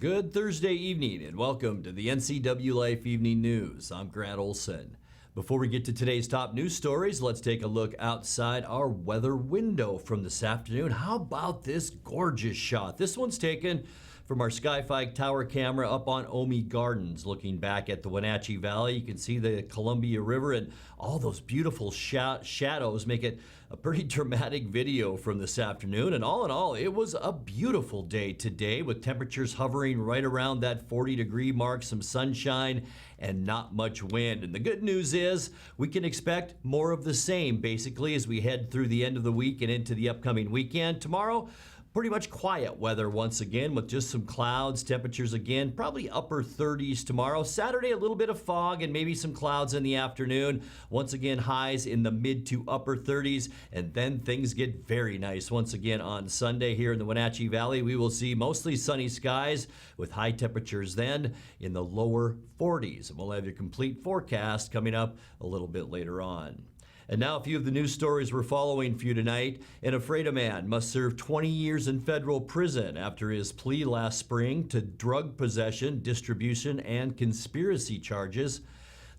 Good Thursday evening and welcome to the NCWLIFE Evening News. I'm Grant Olson. Before we get to today's top news stories, let's take a look outside our weather window from this afternoon. How about this gorgeous shot? This one's taken from our Skyfi tower camera up on Omi Gardens. Looking back at the Wenatchee Valley, you can see the Columbia River and all those beautiful shadows make it a pretty dramatic video from this afternoon. And all in all, it was a beautiful day today with temperatures hovering right around that 40-degree mark, some sunshine, and not much wind. And the good news is we can expect more of the same basically as we head through the end of the week and into the upcoming weekend. Tomorrow, pretty much quiet weather once again with just some clouds. Temperatures again, probably upper 30s tomorrow. Saturday, a little bit of fog and maybe some clouds in the afternoon. Once again, highs in the mid to upper 30s. And then things get very nice once again on Sunday here in the Wenatchee Valley. We will see mostly sunny skies with high temperatures then in the lower 40s. And we'll have your complete forecast coming up a little bit later on. And now a few of the news stories we're following for you tonight. An Ephrata man must serve 20 years in federal prison after his plea last spring to drug possession, distribution, and conspiracy charges.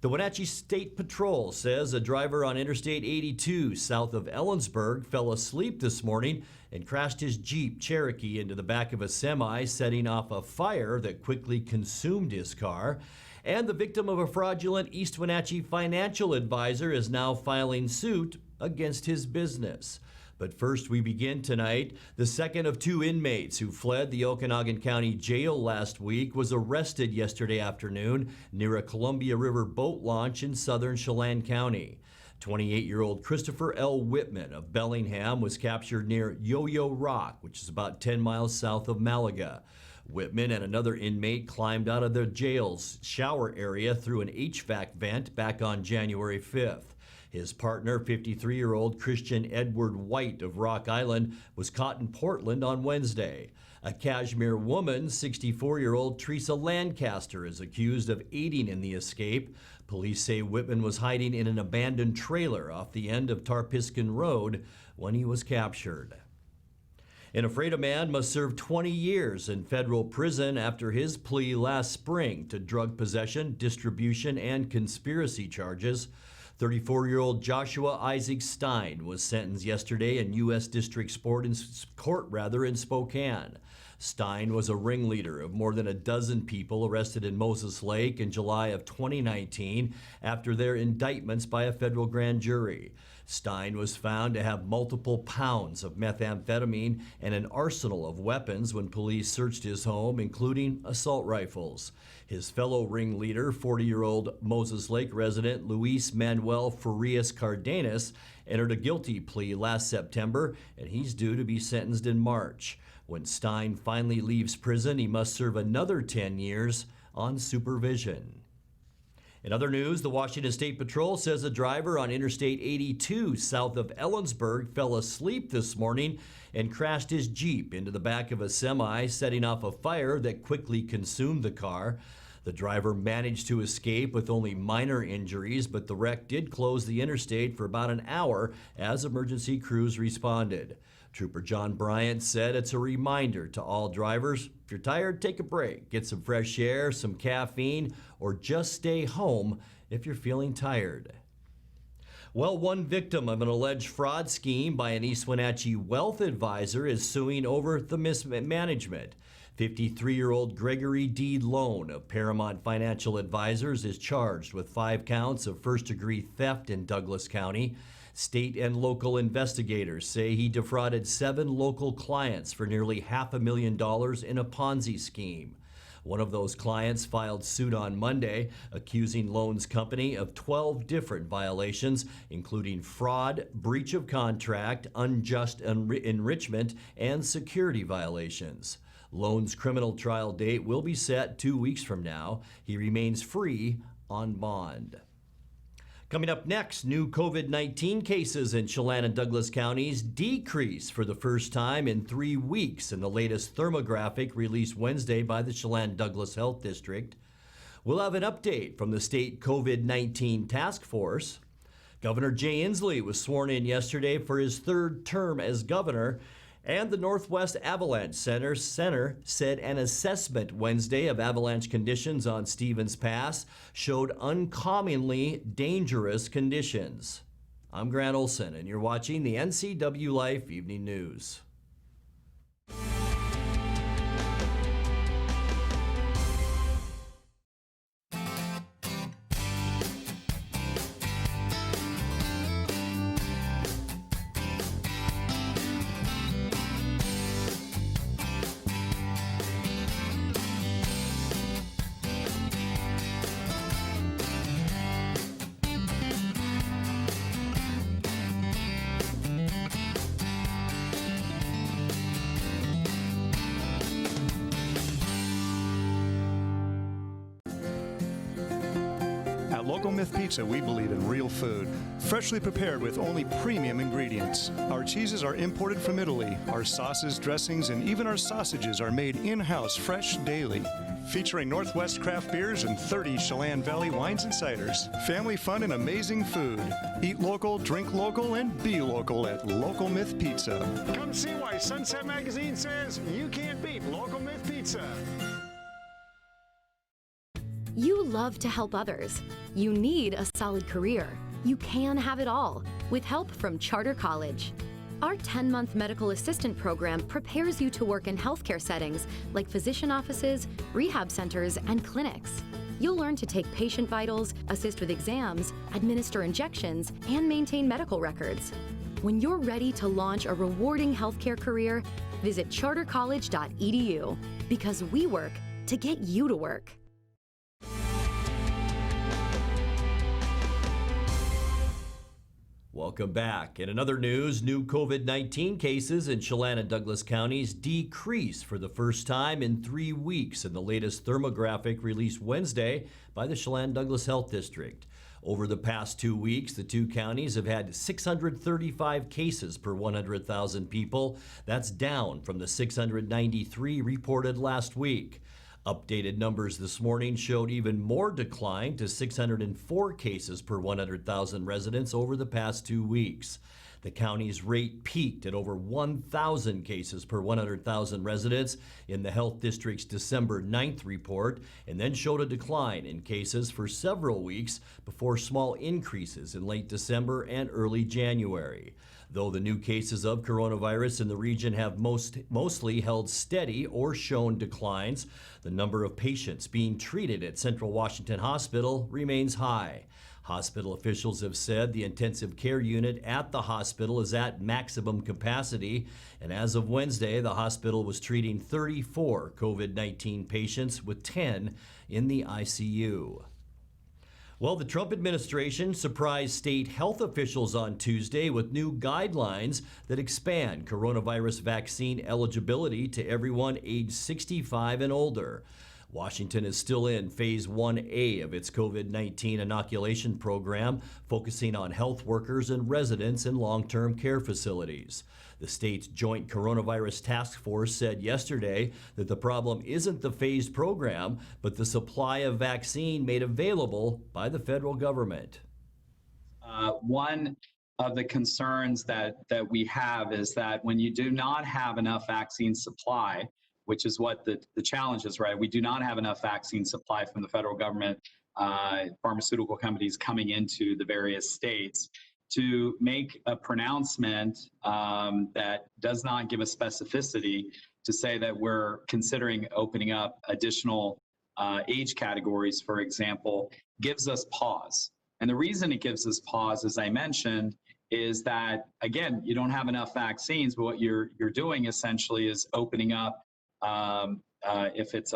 The Wenatchee State Patrol says a driver on Interstate 82 south of Ellensburg fell asleep this morning and crashed his Jeep Cherokee into the back of a semi, setting off a fire that quickly consumed his car. And the victim of a fraudulent East Wenatchee financial advisor is now filing suit against his business. But first, we begin tonight. The second of two inmates who fled the Okanagan County Jail last week was arrested yesterday afternoon near a Columbia River boat launch in southern Chelan County. 28-year-old Christopher L. Whitman of Bellingham was captured near Yo-Yo Rock, which is about 10 miles south of Malaga. Whitman and another inmate climbed out of the jail's shower area through an HVAC vent back on January 5th. His partner, 53-year-old Christian Edward White of Rock Island, was caught in Portland on Wednesday. A Kashmir woman, 64-year-old Teresa Lancaster, is accused of aiding in the escape. Police say Whitman was hiding in an abandoned trailer off the end of Tarpiskin Road when he was captured. An Ephrata man must serve 20 years in federal prison after his plea last spring to drug possession, distribution, and conspiracy charges. 34-year-old Joshua Isaac Stein was sentenced yesterday in U.S. District Court in Spokane. Stein was a ringleader of more than a dozen people arrested in Moses Lake in July of 2019 after their indictments by a federal grand jury. Stein was found to have multiple pounds of methamphetamine and an arsenal of weapons when police searched his home, including assault rifles. His fellow ringleader, 40-year-old Moses Lake resident Luis Manuel Farias Cardenas, entered a guilty plea last September, and he's due to be sentenced in March. When Stein finally leaves prison, he must serve another 10 years on supervision. In other news, the Washington State Patrol says a driver on Interstate 82 south of Ellensburg fell asleep this morning and crashed his Jeep into the back of a semi, setting off a fire that quickly consumed the car. The driver managed to escape with only minor injuries, but the wreck did close the interstate for about an hour as emergency crews responded. Trooper John Bryant said it's a reminder to all drivers, if you're tired, take a break, get some fresh air, some caffeine, or just stay home if you're feeling tired. Well, one victim of an alleged fraud scheme by an East Wenatchee wealth advisor is suing over the mismanagement. 53-year-old Gregory D. Lone of Paramount Financial Advisors is charged with 5 counts of first-degree theft in Douglas County. State and local investigators say he defrauded 7 local clients for nearly $500,000 in a Ponzi scheme. One of those clients filed suit on Monday, accusing Lone's company of 12 different violations, including fraud, breach of contract, unjust enrichment, and security violations. Lone's criminal trial date will be set 2 weeks from now. He remains free on bond. Coming up next, new COVID-19 cases in Chelan and Douglas counties decrease for the first time in 3 weeks in the latest thermographic released Wednesday by the Chelan-Douglas Health District. We'll have an update from the state COVID-19 task force. Governor Jay Inslee was sworn in yesterday for his 3rd term as governor. And the Northwest Avalanche Center said an assessment Wednesday of avalanche conditions on Stevens Pass showed uncommonly dangerous conditions. I'm Grant Olson, and you're watching the NCWLIFE Evening News. At Local Myth Pizza, we believe in real food, freshly prepared with only premium ingredients. Our cheeses are imported from Italy. Our sauces, dressings, and even our sausages are made in-house fresh daily. Featuring Northwest craft beers and 30 Chelan Valley wines and ciders. Family fun and amazing food. Eat local, drink local, and be local at Local Myth Pizza. Come see why Sunset Magazine says you can't beat Local Myth Pizza. You love to help others. You need a solid career. You can have it all with help from Charter College. Our 10-month medical assistant program prepares you to work in healthcare settings like physician offices, rehab centers, and clinics. You'll learn to take patient vitals, assist with exams, administer injections, and maintain medical records. When you're ready to launch a rewarding healthcare career, visit chartercollege.edu because we work to get you to work. Welcome back. In another news, new COVID-19 cases in Chelan and Douglas counties decreased for the first time in 3 weeks in the latest thermographic released Wednesday by the Chelan-Douglas Health District. Over the past 2 weeks, the two counties have had 635 cases per 100,000 people. That's down from the 693 reported last week. Updated numbers this morning showed even more decline to 604 cases per 100,000 residents over the past 2 weeks. The county's rate peaked at over 1,000 cases per 100,000 residents in the health district's December 9th report, and then showed a decline in cases for several weeks before small increases in late December and early January. Though the new cases of coronavirus in the region have mostly held steady or shown declines, the number of patients being treated at Central Washington Hospital remains high. Hospital officials have said the intensive care unit at the hospital is at maximum capacity, and as of Wednesday, the hospital was treating 34 COVID-19 patients with 10 in the ICU. Well, the Trump administration surprised state health officials on Tuesday with new guidelines that expand coronavirus vaccine eligibility to everyone aged 65 and older. Washington is still in Phase 1A of its COVID-19 inoculation program, focusing on health workers and residents in long-term care facilities. The state's Joint Coronavirus Task Force said yesterday that the problem isn't the phased program, but the supply of vaccine made available by the federal government. One of the concerns that we have is that when you do not have enough vaccine supply, which is what the challenge is, right? We do not have enough vaccine supply from the federal government, pharmaceutical companies coming into the various states. To make a pronouncement that does not give a specificity to say that we're considering opening up additional age categories, for example, gives us pause. And the reason it gives us pause, as I mentioned, is that, again, you don't have enough vaccines, but what you're doing essentially is opening up, if it's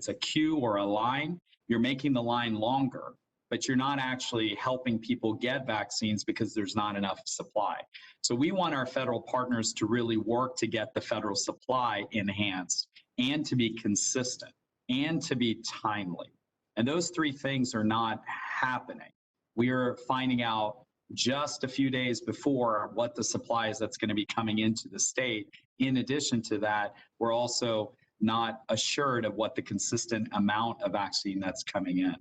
a queue or a line, you're making the line longer, but you're not actually helping people get vaccines because there's not enough supply. So we want our federal partners to really work to get the federal supply enhanced and to be consistent and to be timely. And those three things are not happening. We are finding out just a few days before what the supply is that's going to be coming into the state. In addition to that, we're also not assured of what the consistent amount of vaccine that's coming in.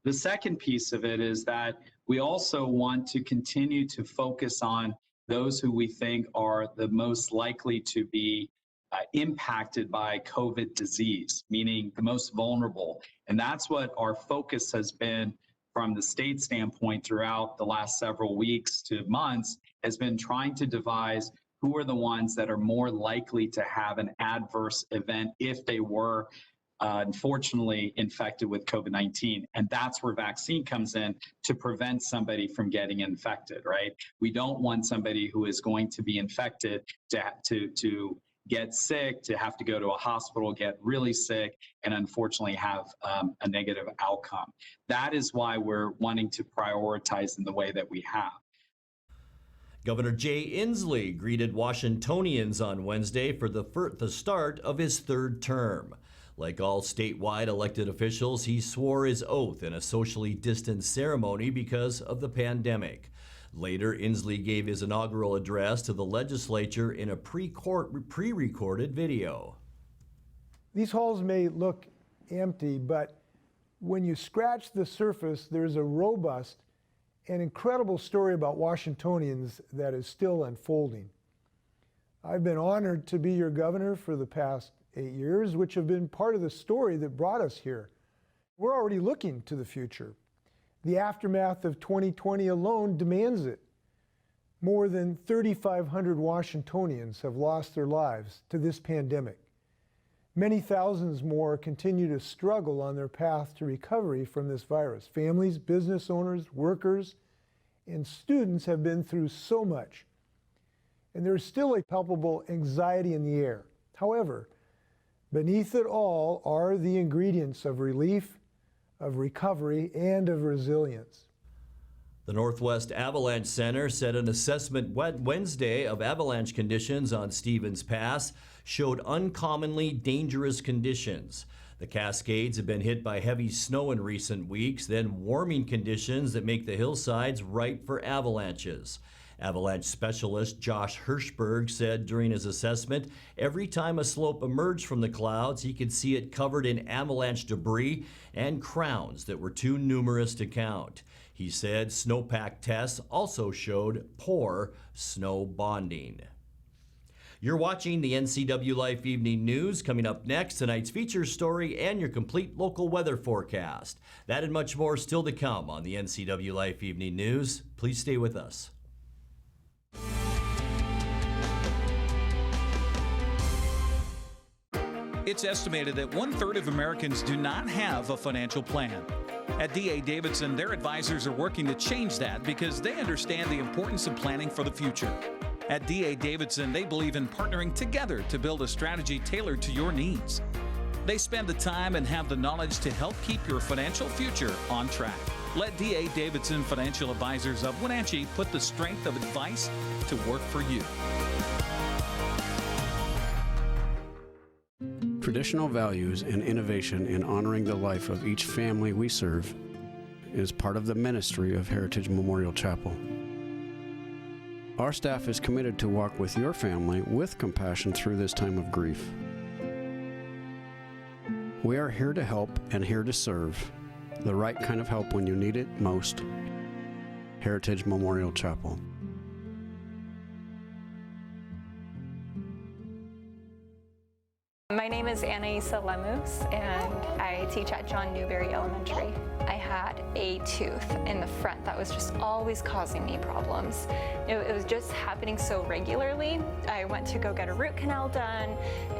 The second piece of it is that we also want to continue to focus on those who we think are the most likely to be impacted by COVID disease, meaning the most vulnerable. And that's what our focus has been from the state standpoint throughout the last several weeks to months, has been trying to devise who are the ones that are more likely to have an adverse event if they were unfortunately infected with COVID-19. And that's where vaccine comes in to prevent somebody from getting infected, right? We don't want somebody who is going to be infected to get sick, to have to go to a hospital, get really sick, and unfortunately have a negative outcome. That is why we're wanting to prioritize in the way that we have. Governor Jay Inslee greeted Washingtonians on Wednesday for the start of his third term. Like all statewide elected officials, he swore his oath in a socially distanced ceremony because of the pandemic. Later, Inslee gave his inaugural address to the legislature in a pre-recorded video. These halls may look empty, but when you scratch the surface, there's a robust and incredible story about Washingtonians that is still unfolding. I've been honored to be your governor for the past 8 years, which have been part of the story that brought us here. We're already looking to the future. The aftermath of 2020 alone demands it. More than 3,500 Washingtonians have lost their lives to this pandemic. Many thousands more continue to struggle on their path to recovery from this virus. Families, business owners, workers, and students have been through so much. And there is still a palpable anxiety in the air. However, beneath it all are the ingredients of relief, of recovery, and of resilience. The Northwest Avalanche Center said an assessment Wednesday of avalanche conditions on Stevens Pass showed uncommonly dangerous conditions. The Cascades have been hit by heavy snow in recent weeks, then warming conditions that make the hillsides ripe for avalanches. Avalanche specialist Josh Hirschberg said during his assessment, every time a slope emerged from the clouds, he could see it covered in avalanche debris and crowns that were too numerous to count. He said snowpack tests also showed poor snow bonding. You're watching the NCWLIFE Evening News. Coming up next, tonight's feature story and your complete local weather forecast. That and much more still to come on the NCWLIFE Evening News. Please stay with us. It's estimated that 1/3 of Americans do not have a financial plan. At D.A. Davidson, their advisors are working to change that because they understand the importance of planning for the future. At D.A. Davidson, they believe in partnering together to build a strategy tailored to your needs. They spend the time and have the knowledge to help keep your financial future on track. Let D.A. Davidson Financial Advisors of Wenatchee put the strength of advice to work for you. Traditional values and innovation in honoring the life of each family we serve is part of the ministry of Heritage Memorial Chapel. Our staff is committed to walk with your family with compassion through this time of grief. We are here to help and here to serve, the right kind of help when you need it most. Heritage Memorial Chapel. My name is Anaisa Lemus, and I teach at John Newberry Elementary. I had a tooth in the front that was just always causing me problems. It was just happening so regularly. I went to go get a root canal done,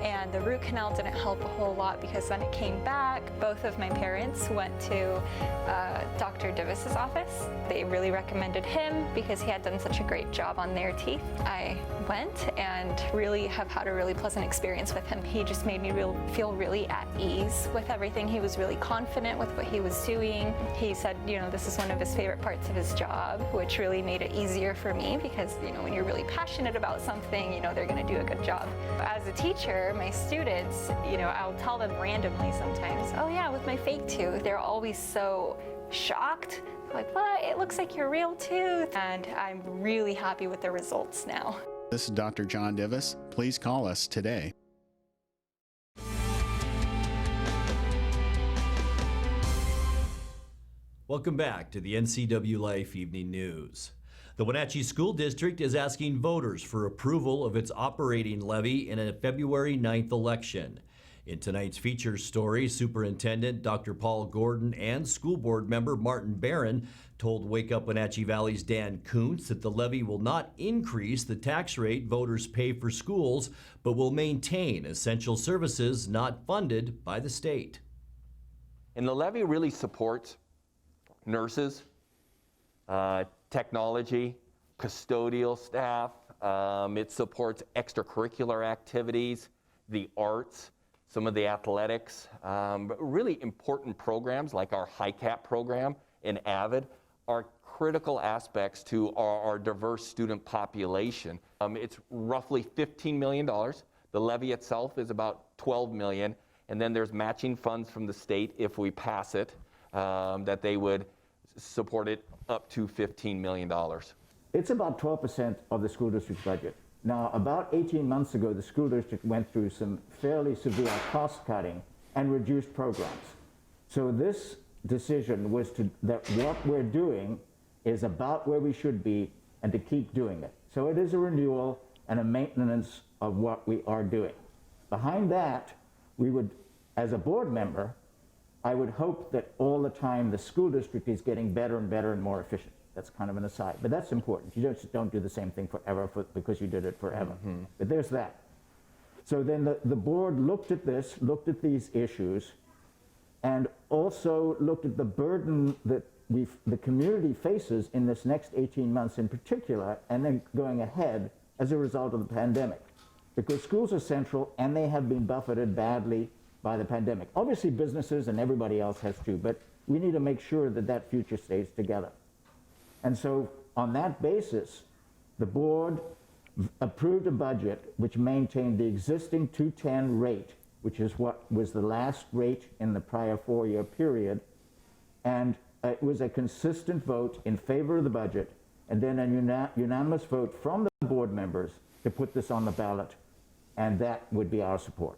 and the root canal didn't help a whole lot because then it came back. Both of my parents went to Dr. Divis's office. They really recommended him because he had done such a great job on their teeth. I went and really have had a really pleasant experience with him. He just made me feel really at ease with everything. He was really confident with what he was doing. He said, this is one of his favorite parts of his job, which really made it easier for me because, when you're really passionate about something, they're going to do a good job. As a teacher, my students, I'll tell them randomly sometimes, oh yeah, with my fake tooth. They're always so shocked. Like, what? It looks like your real tooth. And I'm really happy with the results now. This is Dr. John Divis. Please call us today. Welcome back to the NCWLIFE Evening News. The Wenatchee School District is asking voters for approval of its operating levy in a February 9th election. In tonight's feature story, Superintendent Dr. Paul Gordon and School Board member Martin Barron told Wake Up Wenatchee Valley's Dan Kuntz that the levy will not increase the tax rate voters pay for schools, but will maintain essential services not funded by the state. And the levy really supports nurses, technology, custodial staff. It supports extracurricular activities, the arts, some of the athletics, really important programs like our HiCap program in AVID are critical aspects to our diverse student population. It's roughly $15 million. The levy itself is about $12 million. And then there's matching funds from the state if we pass it, that they would support it up to $15 million. It's about 12% of the school district's budget. Now, about 18 months ago, the school district went through some fairly severe cost cutting and reduced programs. So this decision was that what we're doing is about where we should be and to keep doing it. So it is a renewal and a maintenance of what we are doing. Behind that, we would, as a board member, I would hope that all the time the school district is getting better and better and more efficient. That's kind of an aside, but that's important. You just don't do the same thing forever because you did it forever. Mm-hmm. But there's that. So then the board looked at this, looked at these issues, and also looked at the burden that the community faces in this next 18 months in particular, and then going ahead as a result of the pandemic. Because schools are central, and they have been buffeted badly by the pandemic. Obviously, businesses and everybody else has too, but we need to make sure that that future stays together. And so on that basis, the board approved a budget which maintained the existing 210 rate, which is what was the last rate in the prior 4-year period. And it was a consistent vote in favor of the budget, and then a unanimous vote from the board members to put this on the ballot, and that would be our support.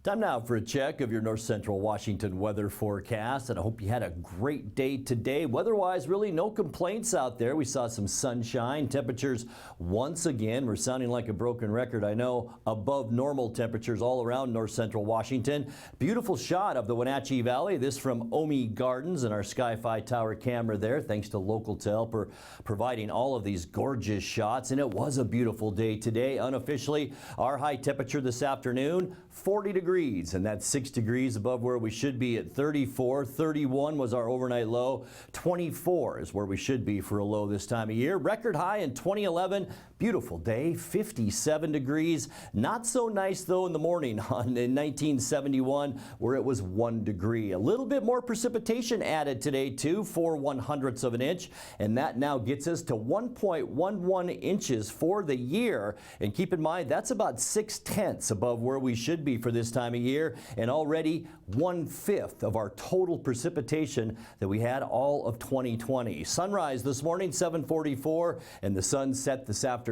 Time now for a check of your North Central Washington weather forecast, and I hope you had a great day today. Weather-wise, really no complaints out there. We saw some sunshine. Temperatures, once again, we're sounding like a broken record, I know, above normal temperatures all around North Central Washington. Beautiful shot of the Wenatchee Valley. This from Omi Gardens and our Sky-Fi Tower camera there. Thanks to Localtel for providing all of these gorgeous shots, and it was a beautiful day today. Unofficially, our high temperature this afternoon, 40 degrees, and that's 6 degrees above where we should be at 34. 31 was our overnight low. 24 is where we should be for a low this time of year. Record high in 2011. Beautiful day, 57 degrees. Not so nice though in the morning in 1971 where it was 1 degree. A little bit more precipitation added today too, 4/100ths of an inch, and that now gets us to 1.11 inches for the year. And keep in mind, that's about 6/10 above where we should be for this time of year, and already 1/5 of our total precipitation that we had all of 2020. Sunrise this morning, 7:44, and the sun set this afternoon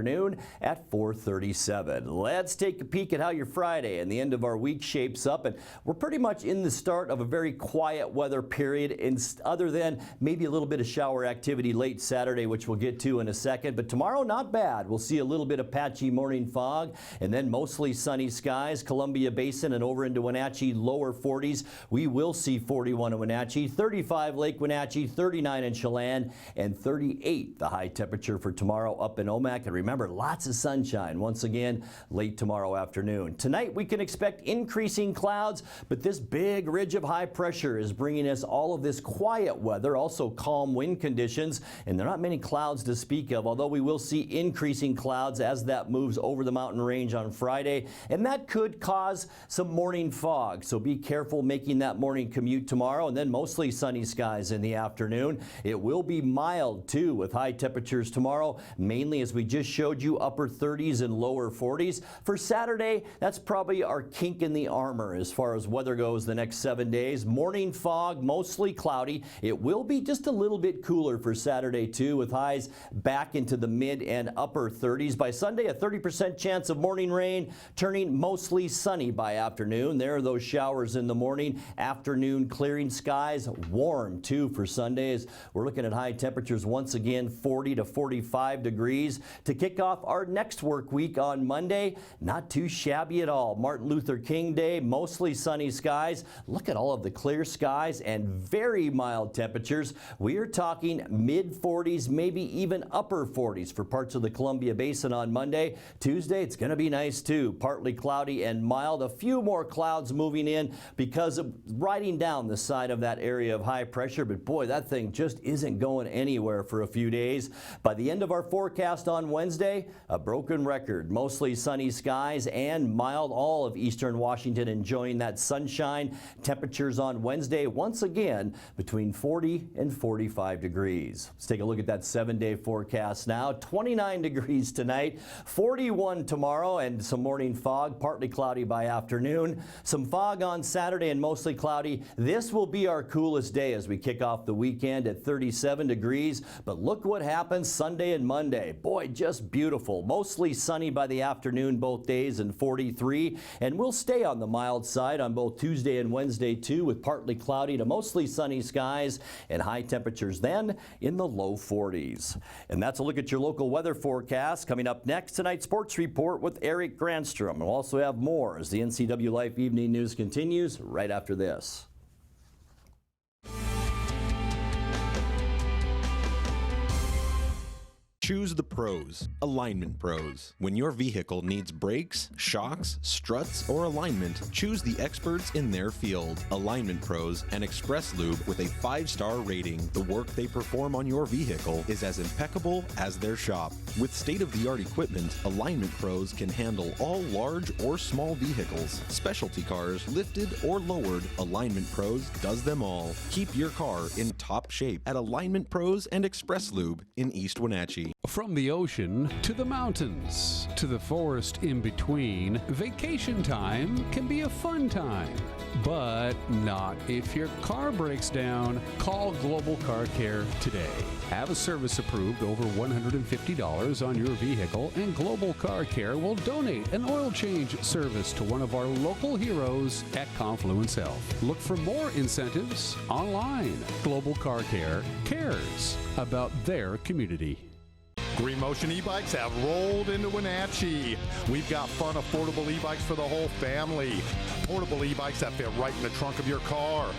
at 4:37. Let's take a peek at how your Friday and the end of our week shapes up, and we're pretty much in the start of a very quiet weather period, other than maybe a little bit of shower activity late Saturday, which we'll get to in a second. But tomorrow, not bad. We'll see a little bit of patchy morning fog, and then mostly sunny skies. Columbia Basin and over into Wenatchee, lower 40s. We will see 41 in Wenatchee, 35 Lake Wenatchee, 39 in Chelan, and 38 the high temperature for tomorrow up in Omak. And remember, lots of sunshine once again late tomorrow afternoon. Tonight we can expect increasing clouds, but this big ridge of high pressure is bringing us all of this quiet weather, also calm wind conditions, and there are not many clouds to speak of, although we will see increasing clouds as that moves over the mountain range on Friday, and that could cause some morning fog, so be careful making that morning commute tomorrow, and then mostly sunny skies in the afternoon. It will be mild too with high temperatures tomorrow, mainly as we just showed you, upper 30s and lower 40s. For Saturday, that's probably our kink in the armor as far as weather goes the next 7 days. Morning fog, mostly cloudy. It will be just a little bit cooler for Saturday too, with highs back into the mid and upper 30s. By Sunday, a 30% chance of morning rain, turning mostly sunny by afternoon. afternoon. There are those showers in the morning, afternoon clearing skies, warm too for Sundays. We're looking at high temperatures once again, 40 to 45 degrees. To kick off our next work week on Monday, not too shabby at all. Martin Luther King Day, mostly sunny skies. Look at all of the clear skies and very mild temperatures. We are talking mid 40s, maybe even upper 40s for parts of the Columbia Basin on Monday. Tuesday, it's going to be nice too. Partly cloudy and mild. A few more clouds moving in because of riding down the side of that area of high pressure. But boy, that thing just isn't going anywhere for a few days. By the end of our forecast on Wednesday, a broken record. Mostly sunny skies and mild. All of eastern Washington enjoying that sunshine. Temperatures on Wednesday, once again, between 40 and 45 degrees. Let's take a look at that 7-day forecast now. 29 degrees tonight, 41 tomorrow, and some morning fog, partly cloudy by afternoon. Some fog on Saturday and mostly cloudy. This will be our coolest day as we kick off the weekend at 37 degrees. But look what happens Sunday and Monday. Boy, just beautiful. Mostly sunny by the afternoon both days and 43. And we'll stay on the mild side on both Tuesday and Wednesday too, with partly cloudy to mostly sunny skies and high temperatures then in the low 40s. And that's a look at your local weather forecast. Coming up next, tonight's sports report with Eric Granstrom. We'll also have more as the NCWLIFE Evening News continues right after this. Choose the pros, Alignment Pros. When your vehicle needs brakes, shocks, struts, or alignment, choose the experts in their field. Alignment Pros and Express Lube with a 5-star rating. The work they perform on your vehicle is as impeccable as their shop. With state-of-the-art equipment, Alignment Pros can handle all large or small vehicles, specialty cars, lifted or lowered. Alignment Pros does them all. Keep your car in top shape at Alignment Pros and Express Lube in East Wenatchee. From the ocean to the mountains to the forest in between, vacation time can be a fun time. But not if your car breaks down. Call Global Car Care today. Have a service approved over $150 on your vehicle, and Global Car Care will donate an oil change service to one of our local heroes at Confluence Health. Look for more incentives online. Global Car Care cares about their community. Green Motion e-bikes have rolled into Wenatchee. We've got fun, affordable e-bikes for the whole family. Portable e-bikes that fit right in the trunk of your car.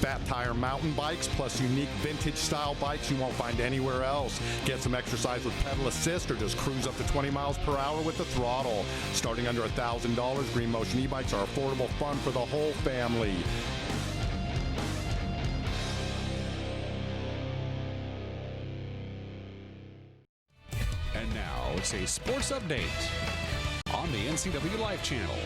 Fat tire mountain bikes plus unique vintage style bikes you won't find anywhere else. Get some exercise with pedal assist or just cruise up to 20 miles per hour with the throttle. Starting under $1,000, Green Motion e-bikes are affordable fun for the whole family. And now it's a sports update on the NCWLIFE channel.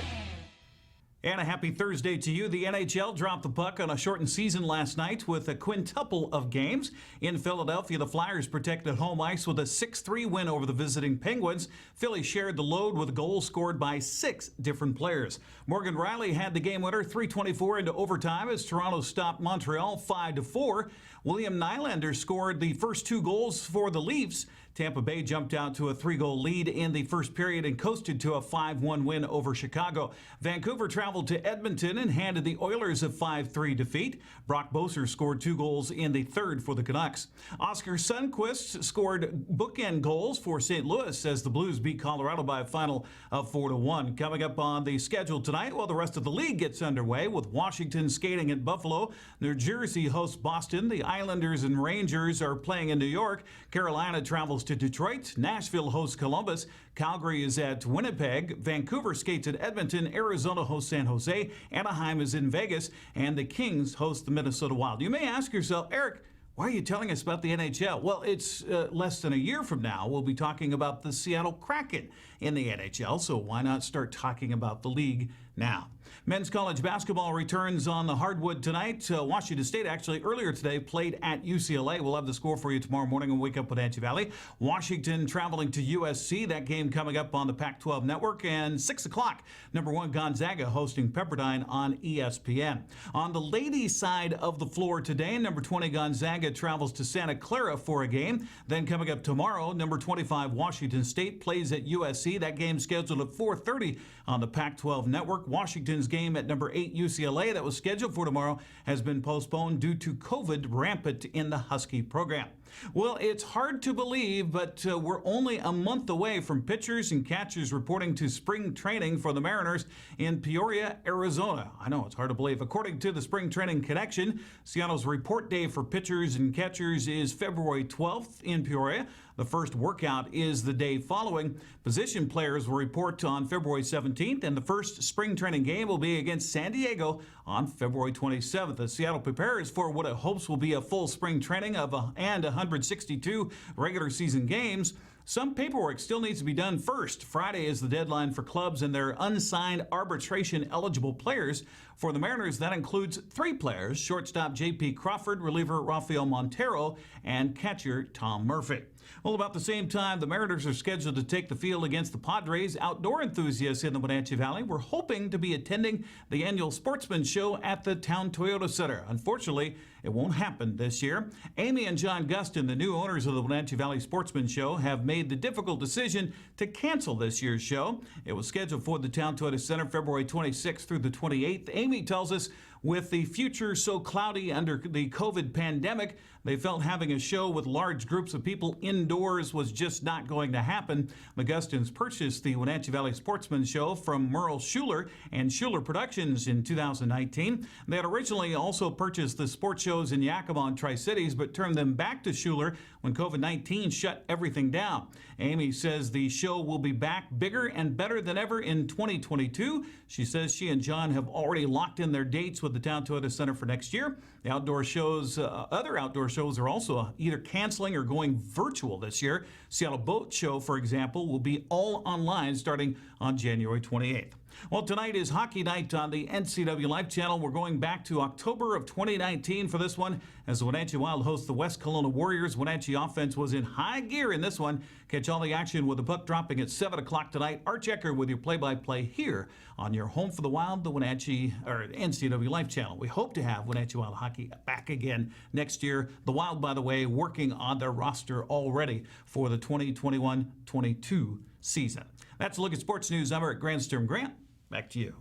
And a happy Thursday to you. The NHL dropped the puck on a shortened season last night with a quintuple of games. In Philadelphia, the Flyers protected home ice with a 6-3 win over the visiting Penguins. Philly shared the load with a goal scored by 6 different players. Morgan Riley had the game winner 3:24 into overtime as Toronto stopped Montreal 5-4. William Nylander scored the first 2 goals for the Leafs. Tampa Bay jumped out to a 3-goal lead in the first period and coasted to a 5-1 win over Chicago. Vancouver traveled to Edmonton and handed the Oilers a 5-3 defeat. Brock Boeser scored 2 goals in the third for the Canucks. Oscar Sundqvist scored bookend goals for St. Louis as the Blues beat Colorado by a final of 4-1. Coming up on the schedule tonight, while the rest of the league gets underway with Washington skating at Buffalo. New Jersey hosts Boston. The Islanders and Rangers are playing in New York. Carolina travels to Detroit. Nashville hosts Columbus. Calgary is at Winnipeg. Vancouver skates at Edmonton. Arizona hosts San Jose. Anaheim is in Vegas. And the Kings host the Minnesota Wild. You may ask yourself, Eric, why are you telling us about the NHL? Well, it's less than a year from now. We'll be talking about the Seattle Kraken in the NHL, so why not start talking about the league now? Men's college basketball returns on the hardwood tonight. Washington State actually earlier today played at UCLA. We'll have the score for you tomorrow morning on Wake Up Wenatchee Valley. Washington traveling to USC. That game coming up on the Pac-12 network. And 6 o'clock, number 1 Gonzaga hosting Pepperdine on ESPN. On the ladies' side of the floor today, number 20 Gonzaga Gonzaga travels to Santa Clara for a game. Then coming up tomorrow, number 25 Washington State plays at USC. That game scheduled at 4:30 on the Pac-12 network. Washington's game at number 8 UCLA that was scheduled for tomorrow has been postponed due to COVID rampant in the Husky program. Well, it's hard to believe, but we're only a month away from pitchers and catchers reporting to spring training for the Mariners in Peoria, Arizona. I know, it's hard to believe. According to the Spring Training Connection, Seattle's report day for pitchers and catchers is February 12th in Peoria. The first workout is the day following. Position players will report on February 17th, and the first spring training game will be against San Diego on February 27th. As Seattle prepares for what it hopes will be a full spring training and 162 regular season games, some paperwork still needs to be done first. Friday is the deadline for clubs and their unsigned arbitration-eligible players. For the Mariners, that includes 3 players: shortstop J.P. Crawford, reliever Rafael Montero, and catcher Tom Murphy. Well, about the same time, the Mariners are scheduled to take the field against the Padres. Outdoor enthusiasts in the Wenatchee Valley were hoping to be attending the annual Sportsman Show at the Town Toyota Center. Unfortunately, it won't happen this year. Amy and John Gustin, the new owners of the Wenatchee Valley Sportsman Show, have made the difficult decision to cancel this year's show. It was scheduled for the Town Toyota Center February 26th through the 28th. Amy tells us, with the future so cloudy under the COVID pandemic, they felt having a show with large groups of people indoors was just not going to happen. The Gustins purchased the Wenatchee Valley Sportsman Show from Merle Schuler and Schuler Productions in 2019. They had originally also purchased the sports shows in Yakima and Tri-Cities, but turned them back to Schuler when COVID-19 shut everything down. Amy says the show will be back bigger and better than ever in 2022. She says she and John have already locked in their dates with the Town Toyota Center for next year. The outdoor shows, other outdoor shows are also either canceling or going virtual this year. Seattle Boat Show, for example, will be all online starting on January 28th. Well, tonight is hockey night on the NCWLIFE channel. We're going back to October of 2019 for this one, as the Wenatchee Wild hosts the West Kelowna Warriors. Wenatchee offense was in high gear in this one. Catch all the action with the puck dropping at 7 o'clock tonight. Arch Ecker with your play-by-play here on your home for the Wild, the Wenatchee or NCWLIFE channel. We hope to have Wenatchee Wild hockey back again next year. The Wild, by the way, working on their roster already for the 2021-22 season. That's a look at sports news. I'm Eric Grandstrom. Grant, back to you.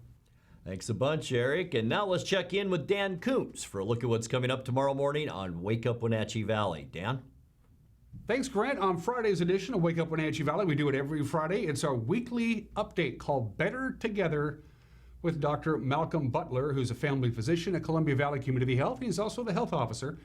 Thanks a bunch, Eric. And now let's check in with Dan Koontz for a look at what's coming up tomorrow morning on Wake Up Wenatchee Valley. Dan? Thanks, Grant. On Friday's edition of Wake Up Wenatchee Valley, we do it every Friday. It's our weekly update called Better Together with Dr. Malcolm Butler, who's a family physician at Columbia Valley Community Health. He's also the health officer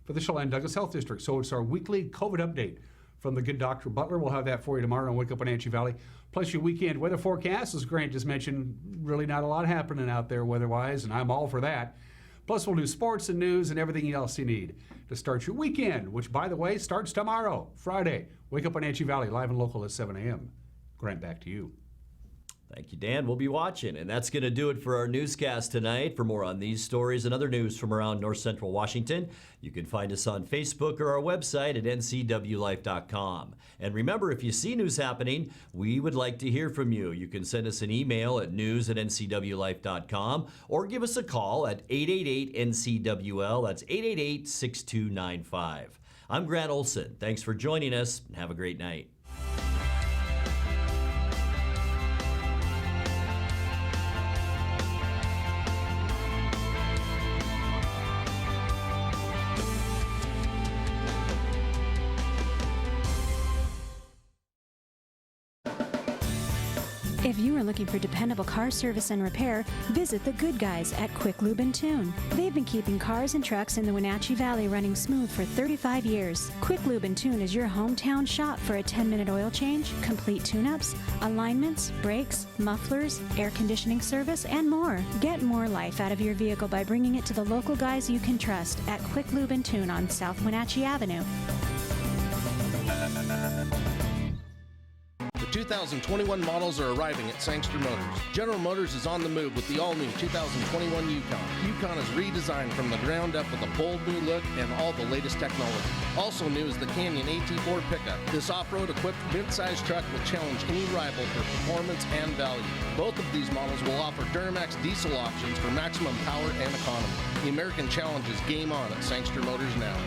for the Chelan Douglas Health District. So it's our weekly COVID update from the good Dr. Butler. We'll have that for you tomorrow on Wake Up Wenatchee Valley. Plus your weekend weather forecast, as Grant just mentioned, really not a lot happening out there weather-wise, and I'm all for that. Plus we'll do sports and news and everything else you need to start your weekend, which, by the way, starts tomorrow, Friday. Wake Up Wenatchee Valley, live and local at 7 a.m. Grant, back to you. Thank you, Dan. We'll be watching. And that's going to do it for our newscast tonight. For more on these stories and other news from around North Central Washington, you can find us on Facebook or our website at ncwlife.com. And remember, if you see news happening, we would like to hear from you. You can send us an email at news@ncwlife.com or give us a call at 888-NCWL. That's 888-6295. I'm Grant Olson. Thanks for joining us, and have a great night. If you are looking for dependable car service and repair, visit the good guys at Quick Lube and Tune. They've been keeping cars and trucks in the Wenatchee Valley running smooth for 35 years. Quick Lube and Tune is your hometown shop for a 10-minute oil change, complete tune-ups, alignments, brakes, mufflers, air conditioning service, and more. Get more life out of your vehicle by bringing it to the local guys you can trust at Quick Lube and Tune on South Wenatchee Avenue. The 2021 models are arriving at Sangster Motors. General Motors is on the move with the all-new 2021 Yukon. Yukon is redesigned from the ground up with a bold new look and all the latest technology. Also new is the Canyon AT4 pickup. This off-road equipped mid-size truck will challenge any rival for performance and value. Both of these models will offer Duramax diesel options for maximum power and economy. The American Challenge is game on at Sangster Motors now.